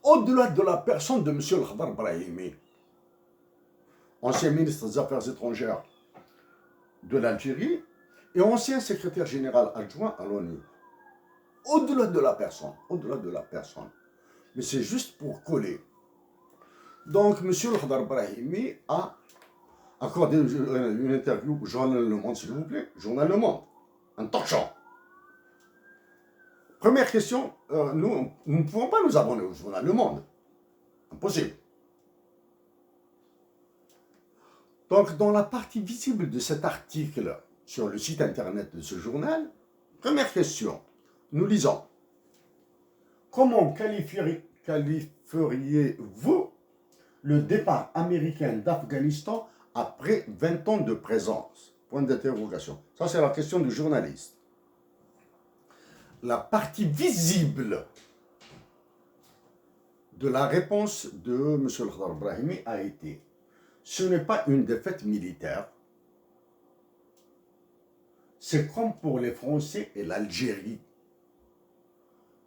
au-delà de la personne de M. Al-Khadr Brahimi, ancien ministre des Affaires étrangères de l'Algérie et ancien secrétaire général adjoint à l'ONU. Au-delà de la personne, au-delà de la personne. Mais c'est juste pour coller. Donc, M. Al-Khadr Brahimi a accordé une interview au journal Le Monde, s'il vous plaît. Journal Le Monde, un talk show. Première question, nous ne pouvons pas nous abonner au journal Le Monde. Impossible. Donc, dans la partie visible de cet article sur le site internet de ce journal, première question, nous lisons. Comment qualifieriez-vous le départ américain d'Afghanistan après 20 ans de présence? Point d'interrogation. Ça, c'est la question du journaliste. La partie visible de la réponse de M. Al-Khadr Brahimi a été: ce n'est pas une défaite militaire. C'est comme pour les Français et l'Algérie.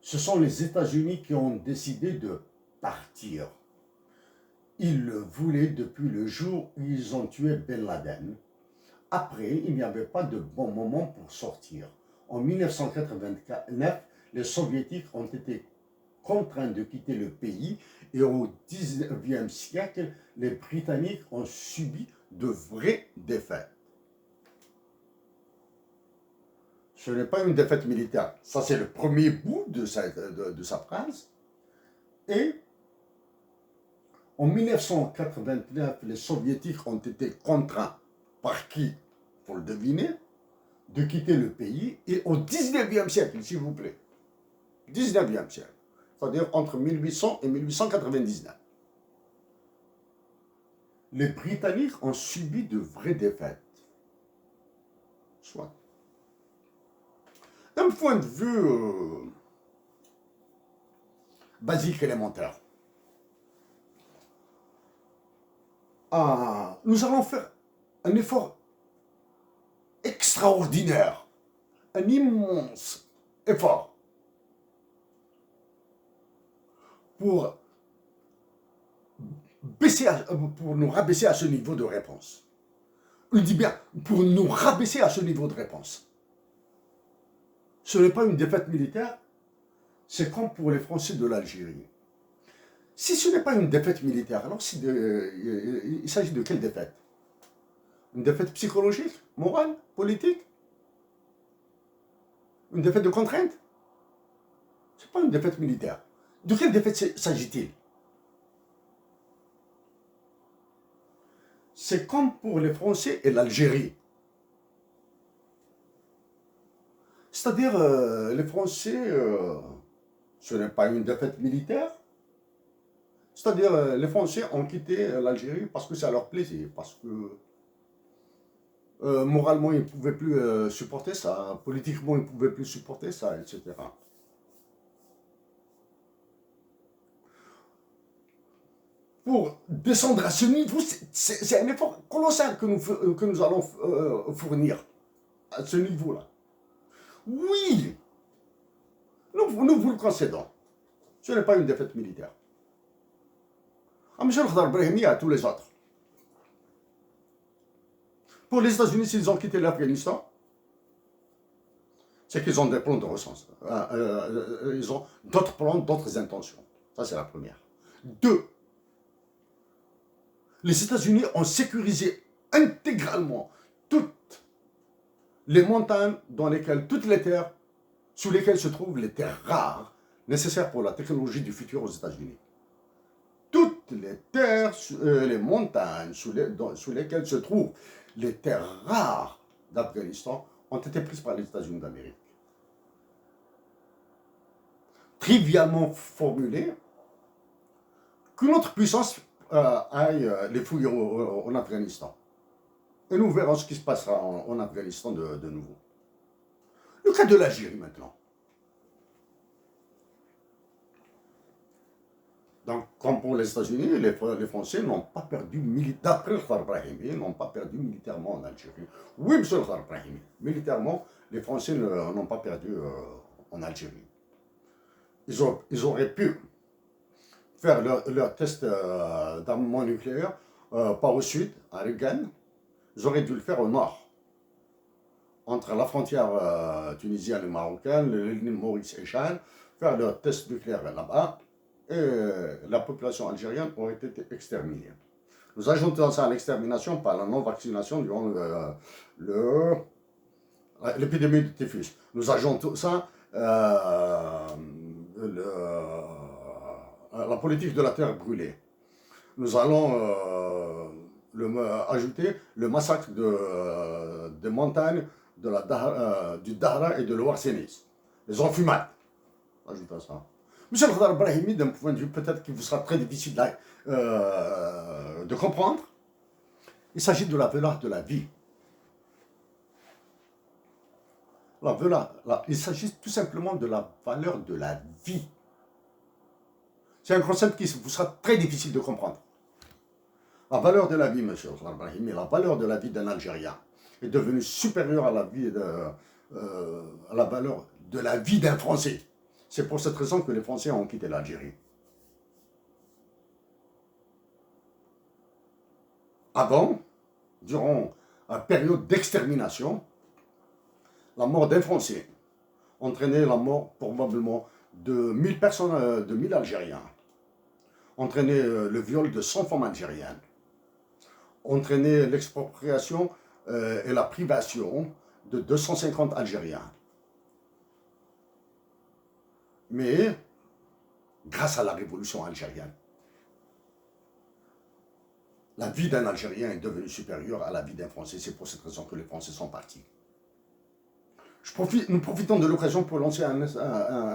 Ce sont les États-Unis qui ont décidé de partir. Ils le voulaient depuis le jour où ils ont tué Ben Laden. Après, il n'y avait pas de bon moment pour sortir. En 1989, les Soviétiques ont été contraints de quitter le pays et au XIXe siècle, les Britanniques ont subi de vraies défaites. Ce n'est pas une défaite militaire. Ça, c'est le premier bout de sa phrase. Et en 1989, les Soviétiques ont été contraints, par qui, il faut le deviner, de quitter le pays. Et au 19e siècle, s'il vous plaît, 19e siècle, c'est-à-dire entre 1800 et 1899, les Britanniques ont subi de vraies défaites. Soit. D'un point de vue basique élémentaire, nous allons faire un effort extraordinaire, un immense effort pour nous rabaisser à ce niveau de réponse. Je dis bien, pour nous rabaisser à ce niveau de réponse. Ce n'est pas une défaite militaire, c'est comme pour les Français de l'Algérie. Si ce n'est pas une défaite militaire, alors il s'agit de quelle défaite? Une défaite psychologique, morale, politique? Une défaite de contrainte? Ce n'est pas une défaite militaire. De quelle défaite s'agit-il? C'est comme pour les Français et l'Algérie. C'est-à-dire, les Français, ce n'est pas une défaite militaire. C'est-à-dire, les Français ont quitté l'Algérie parce que ça leur plaisait, parce que moralement, ils ne pouvaient plus supporter ça, politiquement, ils ne pouvaient plus supporter ça, etc. Pour descendre à ce niveau, c'est un effort colossal que nous allons fournir à ce niveau-là. Oui, nous vous le concédons. Ce n'est pas une défaite militaire. M. Al-Khadr Brahimi et à tous les autres. Pour les États-Unis, s'ils ont quitté l'Afghanistan, c'est qu'ils ont des plans de recensement. Ils ont d'autres plans, d'autres intentions. Ça, c'est la première. 2. Les États-Unis ont sécurisé intégralement toutes les montagnes dans lesquelles, toutes les terres sous lesquelles se trouvent les terres rares nécessaires pour la technologie du futur aux États-Unis. Toutes les terres, les montagnes sous lesquelles se trouvent les terres rares d'Afghanistan ont été prises par les États-Unis d'Amérique. Trivialement formulé, qu'une autre puissance aille les fouiller en Afghanistan. Et nous verrons ce qui se passera en Afghanistan de nouveau. Le cas de l'Algérie maintenant. Donc, comme pour les États-Unis, les Français n'ont pas perdu, d'après Al-Khadr Brahimi, n'ont pas perdu militairement en Algérie. Oui, M. Al-Khadr Brahimi, militairement, les Français n'ont pas perdu en Algérie. Ils auraient pu faire leur test d'armement nucléaire, pas au sud, à Regan. Ils auraient dû le faire au nord, entre la frontière tunisienne et marocaine, l'île Maurice et Chan, faire leur test nucléaire là-bas, et la population algérienne aurait été exterminée. Nous ajoutons ça à l'extermination par la non-vaccination durant l'épidémie de typhus. Nous ajoutons ça la politique de la terre brûlée. Nous allons ajouter le massacre des montagnes du Dahra et de l'Ouarsénis. Les enfumades. Ajoute à ça. Monsieur le Khadar Brahimi, d'un point de vue peut-être qui vous sera très difficile de comprendre, il s'agit de la valeur de la vie. Il s'agit tout simplement de la valeur de la vie. C'est un concept qui vous sera très difficile de comprendre. La valeur de la vie, monsieur Brahimi, la valeur de la vie d'un Algérien est devenue supérieure à la valeur de la vie d'un Français. C'est pour cette raison que les Français ont quitté l'Algérie. Avant, durant la période d'extermination, la mort d'un Français entraînait la mort probablement de 1000 personnes, de 1000 Algériens, entraînait le viol de 100 femmes algériennes, entraînait l'expropriation et la privation de 250 Algériens. Mais, grâce à la révolution algérienne, la vie d'un Algérien est devenue supérieure à la vie d'un Français. C'est pour cette raison que les Français sont partis. Nous profitons de l'occasion pour lancer un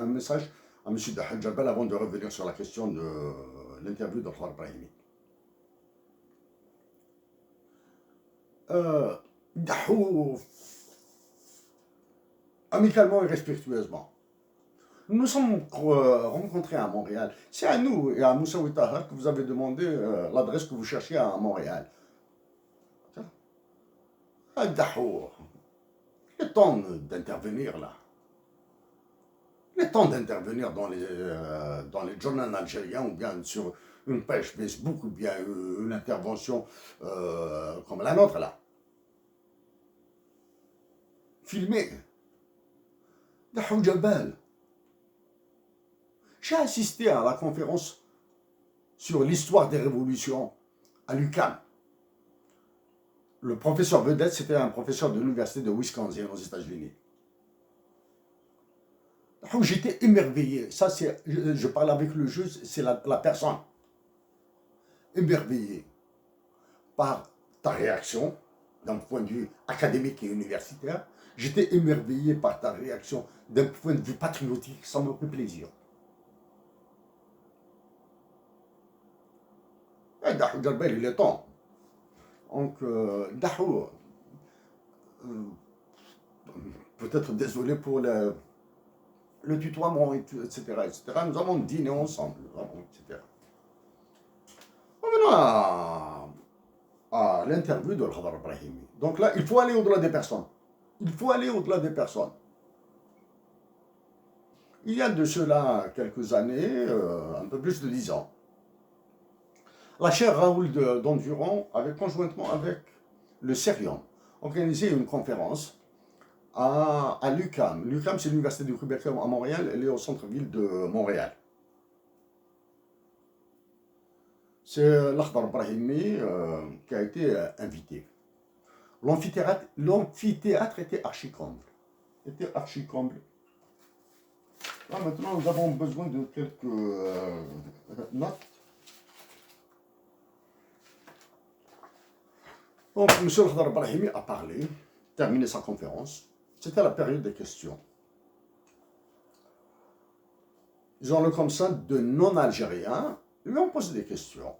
message à M. Dahal Jabal avant de revenir sur la question de l'interview de Khadar Brahimi. Dahou, amicalement et respectueusement, nous nous sommes rencontrés à Montréal. C'est à nous et à Moussaoui Tahar que vous avez demandé l'adresse que vous cherchiez à Montréal. Dahou, il est temps d'intervenir là. Il est temps d'intervenir dans les journaux algériens ou bien sur une page Facebook ou bien une intervention comme la nôtre là. Filmé. Dahou Jabal. J'ai assisté à la conférence sur l'histoire des révolutions à l'UQAM. Le professeur vedette, c'était un professeur de l'université de Wisconsin aux États-Unis. J'étais émerveillé. Ça, je parle avec le juge, c'est la personne. Émerveillé par ta réaction, d'un point de vue académique et universitaire. J'étais émerveillé par ta réaction d'un point de vue patriotique. Ça me fait plaisir. Dahou Jabal, il est temps. Donc, Dahou, peut-être désolé pour le tutoiement, etc., etc. Nous avons dîné ensemble, etc. Revenons à l'interview de Khadar Brahimi. Donc là, il faut aller au-delà des personnes. Il faut aller au-delà des personnes. Il y a de cela quelques années, un peu plus de 10 ans, la chaire Raoul d'Enduron avait conjointement avec le CERIOM organisé une conférence à l'UQAM. L'UQAM, c'est l'Université du Québec à Montréal, elle est au centre-ville de Montréal. C'est l'Akhdar Brahimi qui a été invité. L'amphithéâtre était archi-comble. Là, maintenant, nous avons besoin de quelques notes. Donc, M. Khadar Brahimi a parlé, terminé sa conférence. C'était la période des questions. Disons-le comme ça, de non-algériens lui ont posé des questions.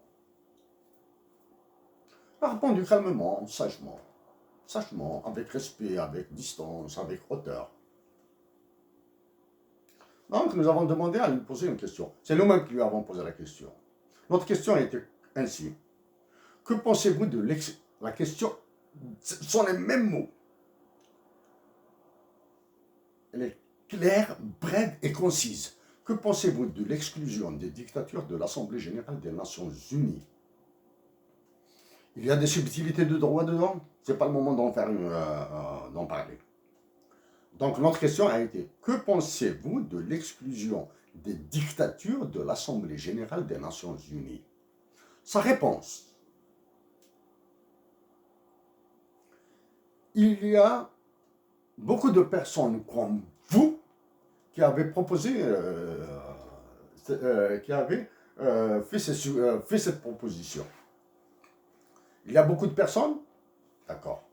Il a répondu calmement, sagement, avec respect, avec distance, avec hauteur. Donc, nous avons demandé à lui poser une question. C'est nous-mêmes qui lui avons posé la question. Notre question était ainsi. Que pensez-vous de la question? Ce sont les mêmes mots. Elle est claire, brève et concise. Que pensez-vous de l'exclusion des dictatures de l'Assemblée générale des Nations unies? Il y a des subtilités de droit dedans. Ce n'est pas le moment d'en parler. Donc notre question a été, que pensez-vous de l'exclusion des dictatures de l'Assemblée générale des Nations unies? Sa réponse: il y a beaucoup de personnes comme vous qui avaient proposé, qui avaient fait cette proposition. Il y a beaucoup de personnes, d'accord,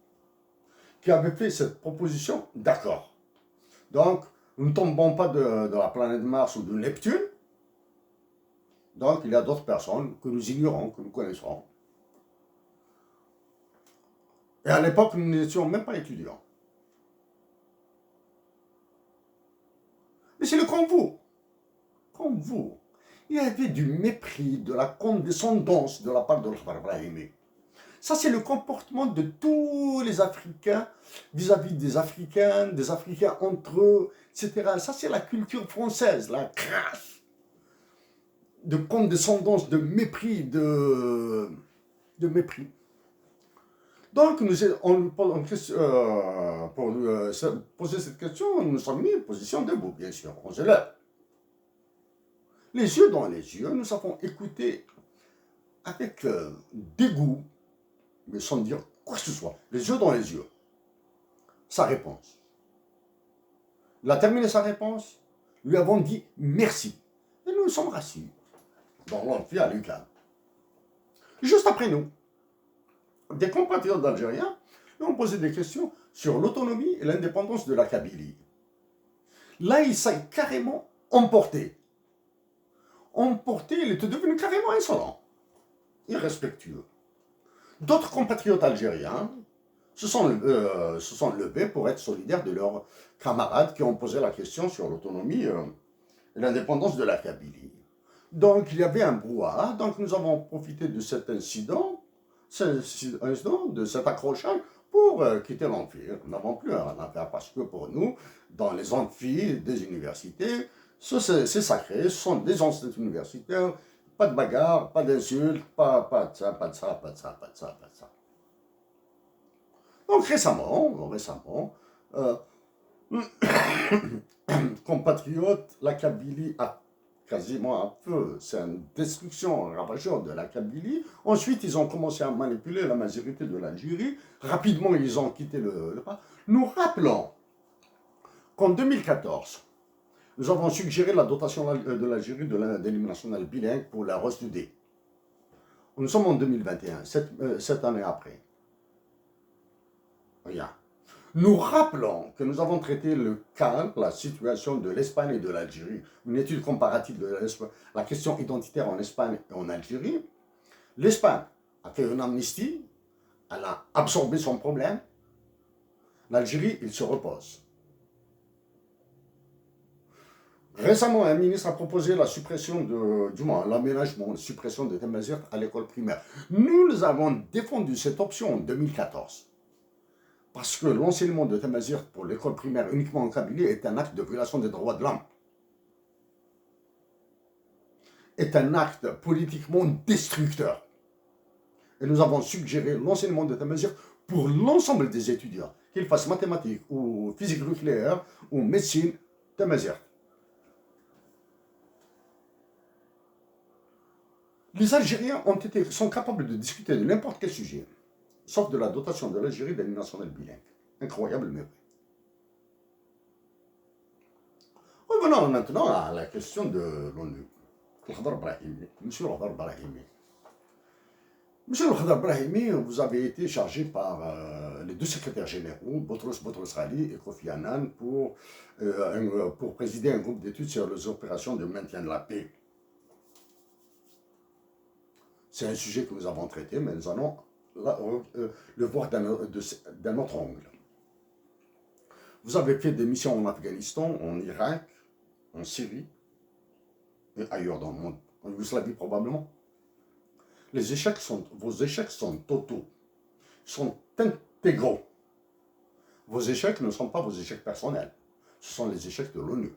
qui avaient fait cette proposition, d'accord. Donc, nous ne tombons pas de la planète Mars ou de Neptune. Donc, il y a d'autres personnes que nous ignorons, que nous connaissons. Et à l'époque, nous n'étions même pas étudiants. Mais c'est le comme vous. Comme vous. Il y avait du mépris, de la condescendance de la part de l'Akhdar Brahimi. Ça, c'est le comportement de tous les Africains vis-à-vis des Africains entre eux, etc. Ça, c'est la culture française, la crasse de condescendance, de mépris, de mépris. Donc, pour poser cette question, nous sommes mis en position debout, bien sûr. On se lève. Les yeux dans les yeux, nous avons écouté avec dégoût, mais sans dire quoi que ce soit, les yeux dans les yeux, sa réponse. Il a terminé sa réponse, lui avons dit merci. Et nous nous sommes rassis dans l'amphi à l'UQAM. Juste après nous, des compatriotes d'Algériens lui ont posé des questions sur l'autonomie et l'indépendance de la Kabylie. Là, il s'est carrément emporté. Il était devenu carrément insolent, irrespectueux. D'autres compatriotes algériens se sont levés pour être solidaires de leurs camarades qui ont posé la question sur l'autonomie et l'indépendance de la Kabylie. Donc, il y avait un brouhaha. Donc, nous avons profité de cet incident, de cet accrochage, pour quitter l'amphi. Nous n'avons plus rien à faire parce que pour nous, dans les amphis des universités, c'est sacré, ce sont des anciens universitaires, pas de bagarre, pas d'insultes, pas de ça, pas de ça, pas de ça, pas de ça, pas de ça. Donc récemment, compatriotes, la Kabylie a quasiment un peu, c'est une destruction, un ravageur de la Kabylie. Ensuite, ils ont commencé à manipuler la majorité de l'Algérie. Rapidement, ils ont quitté le pas. Nous rappelons qu'en 2014, nous avons suggéré la dotation de l'Algérie de l'hymne national bilingue pour la ROS2D. Nous sommes en 2021, 7 années après. Rien. Nous rappelons que nous avons traité le cas, la situation de l'Espagne et de l'Algérie, une étude comparative de la question identitaire en Espagne et en Algérie. L'Espagne a fait une amnistie, elle a absorbé son problème. L'Algérie, il se repose. Récemment, un ministre a proposé la suppression l'aménagement, la suppression de Tamazight à l'école primaire. Nous avons défendu cette option en 2014. Parce que l'enseignement de Tamazight pour l'école primaire uniquement en Kabylie est un acte de violation des droits de l'homme. Est un acte politiquement destructeur. Et nous avons suggéré l'enseignement de Tamazight pour l'ensemble des étudiants, qu'ils fassent mathématiques ou physique nucléaire ou médecine, Tamazight. Les Algériens sont capables de discuter de n'importe quel sujet, sauf de la dotation de l'Algérie d'un national bilingue. Incroyable, mais vrai. Revenons maintenant à la question de l'ONU. Monsieur Al-Khadr Brahimi. Monsieur Al-Khadr Brahimi, vous avez été chargé par les deux secrétaires généraux, Boutros Ghali et Kofi Annan, pour présider un groupe d'études sur les opérations de maintien de la paix. C'est un sujet que nous avons traité, mais nous allons le voir d'un autre angle. Vous avez fait des missions en Afghanistan, en Irak, en Syrie et ailleurs dans le monde, en Yougoslavie probablement. Vos échecs sont totaux, sont intégraux. Vos échecs ne sont pas vos échecs personnels, ce sont les échecs de l'ONU.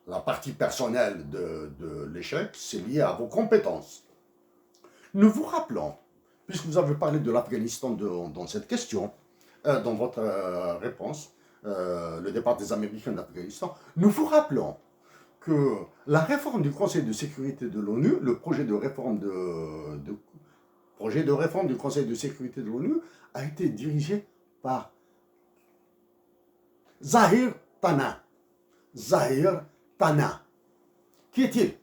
la partie personnelle de l'échec, c'est lié à vos compétences. Nous vous rappelons, puisque vous avez parlé de l'Afghanistan dans cette question, dans votre réponse, le départ des Américains d'Afghanistan, nous vous rappelons que la réforme du Conseil de sécurité de l'ONU, le projet de réforme du Conseil de sécurité de l'ONU a été dirigé par Zahir Tana. Zahir Tana. Qui est-il?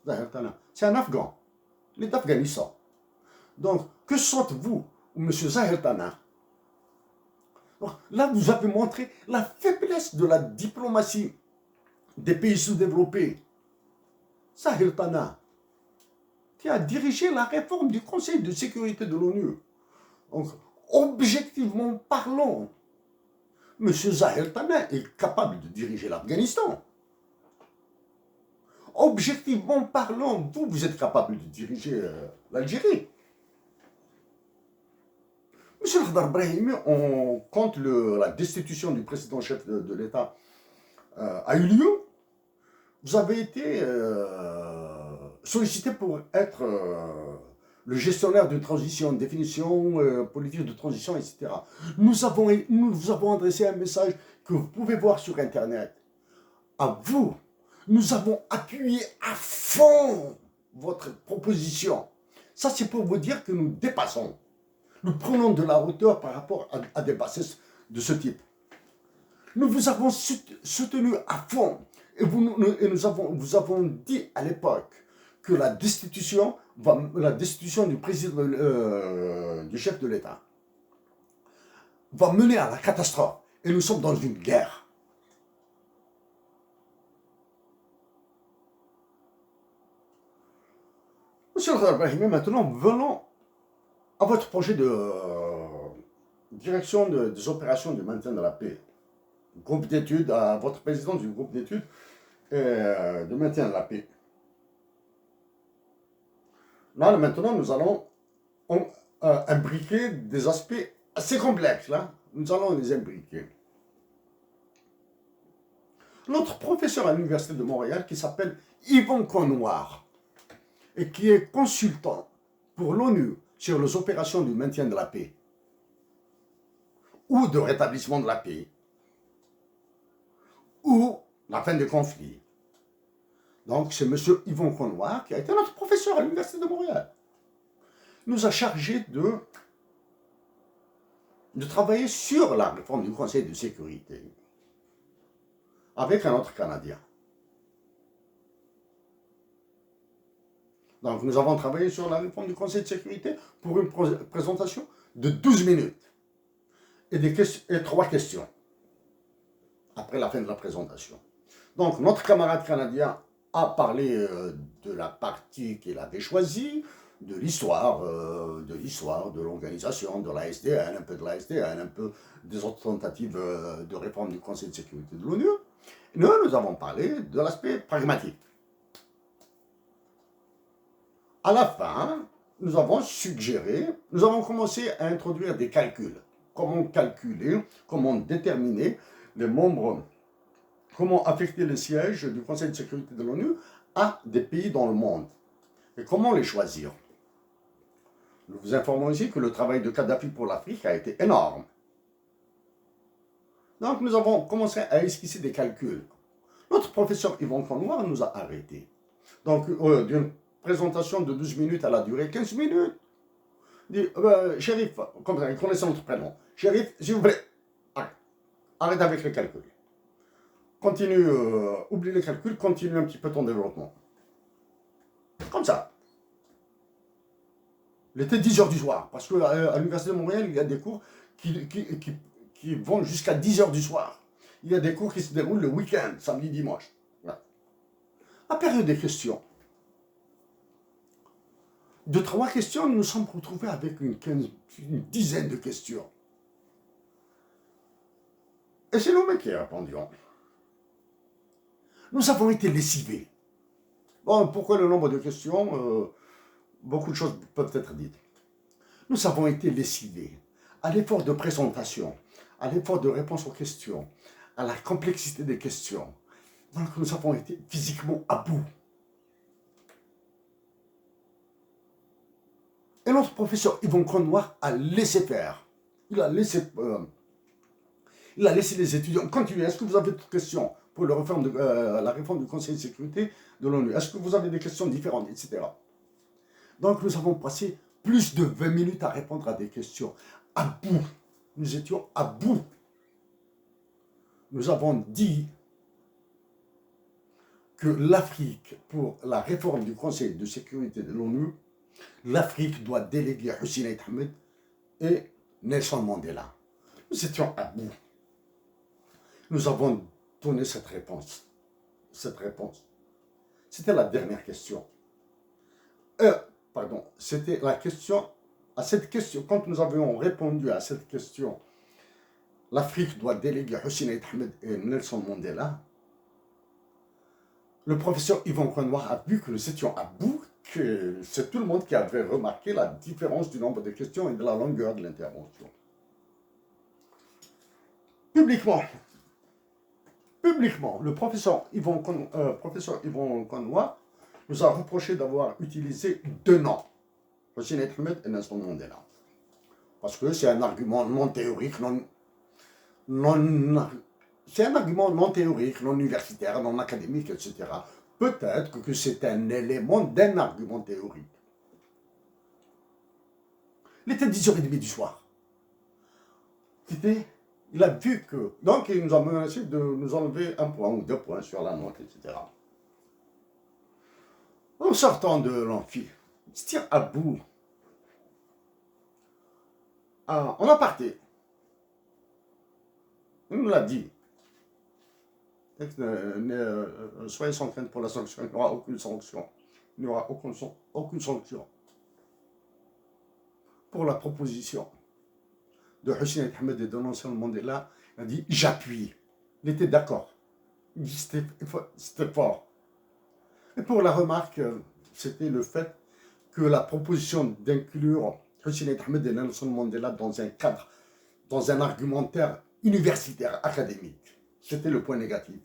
Zahir Tana. C'est un Afghan. Il est d'Afghanistan. Donc, que sentez-vous, M. Zahir Tana? Donc, là, vous avez montré la faiblesse de la diplomatie des pays sous-développés. Zahir Tana, qui a dirigé la réforme du Conseil de sécurité de l'ONU. Donc, objectivement parlant, M. Zahir Tana est capable de diriger l'Afghanistan. Objectivement parlant, vous êtes capable de diriger l'Algérie. Monsieur Khadr Brahimi, quand la destitution du président chef de l'État a eu lieu, vous avez été sollicité pour être le gestionnaire de transition, définition politique de transition, etc. Nous vous avons adressé un message que vous pouvez voir sur Internet. À vous, nous avons appuyé à fond votre proposition. Ça, c'est pour vous dire que nous dépassons. Nous prenons de la hauteur par rapport à des bassesses de ce type. Nous vous avons soutenu à fond et vous avons dit à l'époque que la destitution du président, du chef de l'État va mener à la catastrophe. Et nous sommes dans une guerre. Monsieur Brahimi, maintenant, venons à votre projet de direction des opérations de maintien de la paix. Groupe d'études, à votre président du groupe d'études de maintien de la paix. Là, maintenant, nous allons imbriquer des aspects assez complexes. Là. Nous allons les imbriquer. Notre professeur à l'Université de Montréal, qui s'appelle Yvon Connoir, et qui est consultant pour l'ONU sur les opérations du maintien de la paix ou de rétablissement de la paix ou la fin des conflits. Donc, c'est M. Yvon Connoir, qui a été notre professeur à l'Université de Montréal, nous a chargé de travailler sur la réforme du Conseil de sécurité avec un autre Canadien. Donc, nous avons travaillé sur la réforme du Conseil de sécurité pour une présentation de 12 minutes et 3 questions après la fin de la présentation. Donc, notre camarade canadien a parlé de la partie qu'il avait choisie, de l'histoire, de l'organisation, de la SDN, un peu de la SDN, un peu des autres tentatives de réforme du Conseil de sécurité de l'ONU. Nous avons parlé de l'aspect pragmatique. À la fin, nous avons commencé à introduire des calculs. Comment calculer, comment déterminer les membres, comment affecter les sièges du Conseil de sécurité de l'ONU à des pays dans le monde. Et comment les choisir. Nous vous informons ici que le travail de Kadhafi pour l'Afrique a été énorme. Donc nous avons commencé à esquisser des calculs. Notre professeur Yvon Connoir nous a arrêtés. Donc d'une présentation de 12 minutes, elle a duré 15 minutes. Il dit, Chérif, comme ça, connaissez notre prénom. Chérif, s'il vous plaît, arrête avec les calculs. Continue, oublie les calculs, continue un petit peu ton développement. Comme ça. Il était 10h du soir, parce qu'à l'Université de Montréal, il y a des cours qui vont jusqu'à 10h du soir. Il y a des cours qui se déroulent le week-end, samedi, dimanche. Voilà. La période des questions. De 3 questions, nous nous sommes retrouvés avec une dizaine de questions. Et c'est nous-mêmes qui répondions. Nous avons été lessivés. Bon, pourquoi le nombre de questions beaucoup de choses peuvent être dites. Nous avons été lessivés à l'effort de présentation, à l'effort de réponse aux questions, à la complexité des questions. Donc nous avons été physiquement à bout. Et notre professeur Yvon Connoir a laissé faire. Il a laissé les étudiants continuer. Est-ce que vous avez d'autres questions pour la réforme du Conseil de sécurité de l'ONU? Est-ce que vous avez des questions différentes, etc. Donc nous avons passé plus de 20 minutes à répondre à des questions. À bout. Nous étions à bout. Nous avons dit que l'Afrique, pour la réforme du Conseil de sécurité de l'ONU, l'Afrique doit déléguer Hussein Ahmed et Nelson Mandela. Nous étions à bout. Nous avons donné cette réponse. C'était la dernière question. C'était la question. À cette question, quand nous avions répondu à cette question, l'Afrique doit déléguer Hussein Ahmed et Nelson Mandela, le professeur Yvon Connoir a vu que nous étions à bout, que c'est tout le monde qui avait remarqué la différence du nombre de questions et de la longueur de l'intervention. Publiquement, le professeur Yvon Connoir nous a reproché d'avoir utilisé deux noms, Hussein Ahmed et Nelson Mandela. Parce que c'est un argument non théorique, c'est un argument non théorique, non universitaire, non académique, etc. Peut-être que c'est un élément d'un argument théorique. Il était 10h30 du soir. Il a vu que... Donc, il nous a menacé de nous enlever 1 point ou 2 points sur la note, etc. En sortant de l'amphi, il se tient à bout. En aparté, il nous l'a dit. Soyez sans crainte pour la sanction, il n'y aura aucune sanction. Il n'y aura aucune sanction pour la proposition de Hussein Ahmed et de Nelson Mandela. Il a dit j'appuie. Il était d'accord. Il dit c'était fort. Et pour la remarque, c'était le fait que la proposition d'inclure Hussein Ahmed et Nelson Mandela dans un cadre, dans un argumentaire universitaire, académique, c'était le point négatif.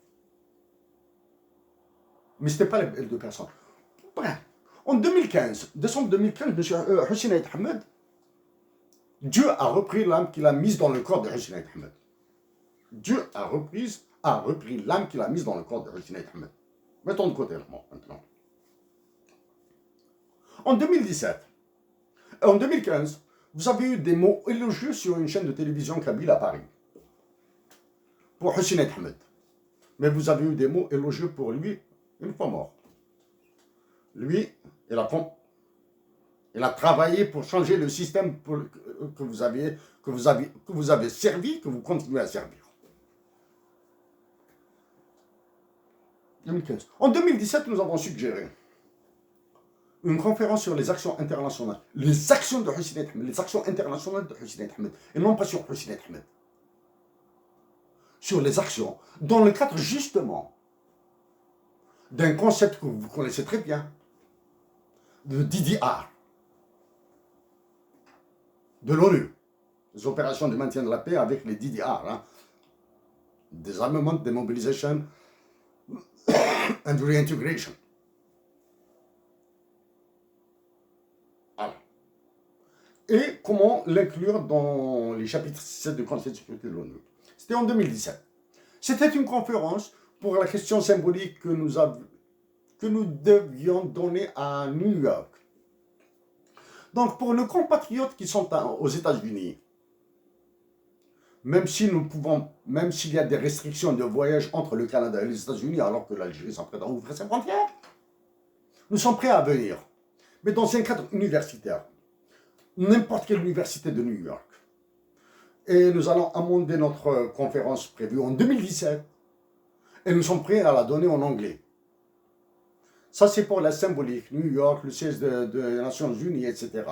Mais ce n'était pas les deux personnes. Bref, en 2015, décembre 2015, M. Hussein Ahmed, Dieu a repris l'âme qu'il a mise dans le corps de Hussein Ahmed. Dieu a repris l'âme qu'il a mise dans le corps de Hussein Ahmed. Mettons de côté le mot maintenant. En 2015, vous avez eu des mots élogieux sur une chaîne de télévision kabyle à Paris. Pour Hussein Ahmed. Mais vous avez eu des mots élogieux pour lui une fois mort. Lui, il a travaillé pour changer le système que vous avez servi, que vous continuez à servir. 2015. En 2017, nous avons suggéré une conférence sur les actions internationales. Les actions de Hussein Ahmed, les actions internationales de Hussein Ahmed, et non pas sur Hussein Ahmed. Sur les actions, dans le cadre justement d'un concept que vous connaissez très bien, de DDR, de l'ONU, les opérations de maintien de la paix avec les DDR, Disarmament, Demobilisation and Reintegration. Voilà. Et comment l'inclure dans les chapitres 7 du Conseil de sécurité de l'ONU. C'était en 2017. C'était une conférence pour la question symbolique que nous devions donner à New York. Donc, pour nos compatriotes qui sont aux États-Unis, même s'il y a des restrictions de voyage entre le Canada et les États-Unis, alors que l'Algérie s'apprête à ouvrir ses frontières, nous sommes prêts à venir. Mais dans un cadre universitaire, n'importe quelle université de New York. Et nous allons amender notre conférence prévue en 2017. Et nous sommes prêts à la donner en anglais. Ça, c'est pour la symbolique. New York, le siège des Nations Unies, etc.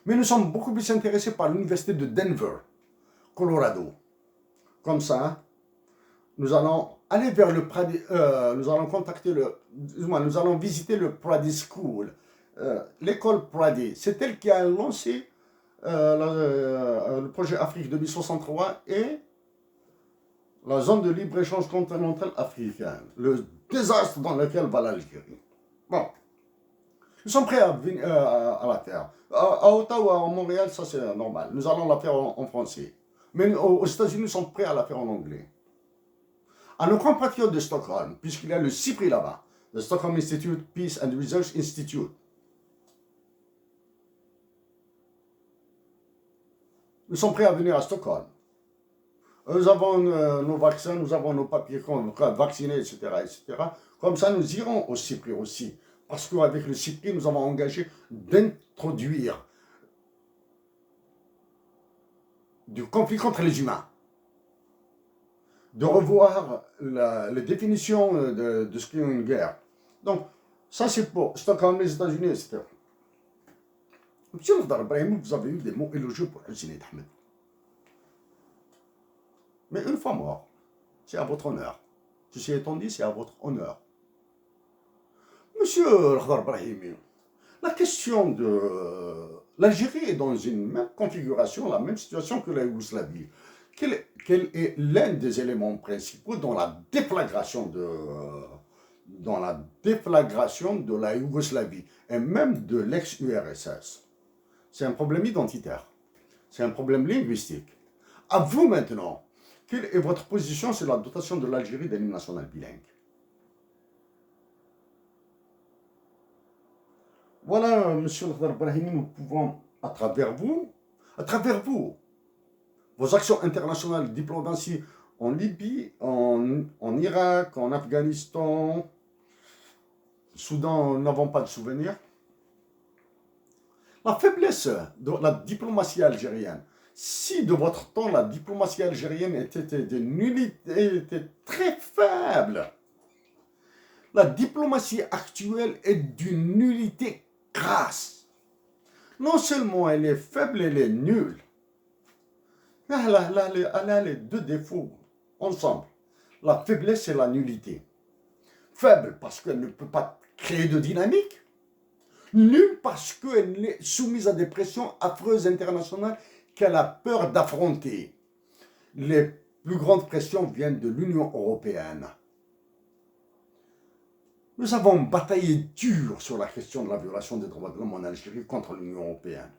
Mais nous sommes beaucoup plus intéressés par l'université de Denver, Colorado. Comme ça, nous allons aller vers le Prady, nous allons visiter le Prady School, l'école Prady. C'est elle qui a lancé le projet Afrique 2063 et la zone de libre-échange continentale africaine, le désastre dans lequel va l'Algérie. Bon, nous sommes prêts à venir à la faire. À Ottawa, à Montréal, ça c'est normal. Nous allons la faire en français. Mais aux États-Unis, nous sommes prêts à la faire en anglais. À nos compatriotes de Stockholm, puisqu'il y a le CIPRI là-bas, le Stockholm Institute Peace and Research Institute. Nous sommes prêts à venir à Stockholm. Nous avons nos vaccins, nous avons nos papiers vaccinés, etc., etc. Comme ça, nous irons au CIPRI aussi. Parce qu'avec le CIPRI, nous avons engagé d'introduire du conflit contre les humains, de revoir la définition de ce qu'est une guerre. Donc, ça c'est pour Stockholm, les États-Unis, etc. Monsieur Ibrahim, vous avez eu des mots élogieux pour Hussein Ahmed. Mais une fois mort, c'est à votre honneur. Ceci étant dit, c'est à votre honneur. Monsieur Ibrahim, la question de l'Algérie est dans une même configuration, la même situation que la Yougoslavie. Quel est l'un des éléments principaux dans la déflagration de la Yougoslavie et même de l'ex-URSS? C'est un problème identitaire, c'est un problème linguistique. À vous maintenant, quelle est votre position sur la dotation de l'Algérie d'un hymne national bilingue? Voilà, monsieur Brahimi, nous pouvons, à travers vous, vos actions internationales, diplomatie en Libye, en Irak, en Afghanistan, Soudan, nous n'avons pas de souvenirs. La faiblesse de la diplomatie algérienne, si de votre temps la diplomatie algérienne était d'une nullité, était très faible, la diplomatie actuelle est d'une nullité crasse. Non seulement elle est faible, elle est nulle. Elle a les deux défauts ensemble. La faiblesse et la nullité. Faible parce qu'elle ne peut pas créer de dynamique. Nulle parce qu'elle est soumise à des pressions affreuses internationales qu'elle a peur d'affronter. Les plus grandes pressions viennent de l'Union européenne. Nous avons bataillé dur sur la question de la violation des droits de l'homme en Algérie contre l'Union européenne.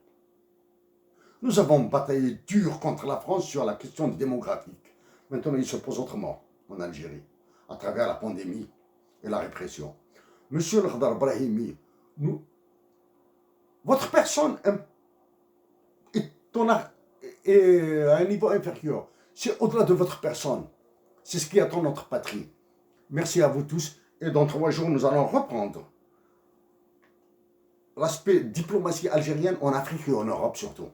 Nous avons bataillé dur contre la France sur la question démographique. Maintenant, il se pose autrement en Algérie, à travers la pandémie et la répression. Monsieur le Khadar Brahimi, votre personne est à un niveau inférieur. C'est au-delà de votre personne. C'est ce qui attend notre patrie. Merci à vous tous. Et dans 3 jours, nous allons reprendre l'aspect diplomatie algérienne en Afrique et en Europe surtout.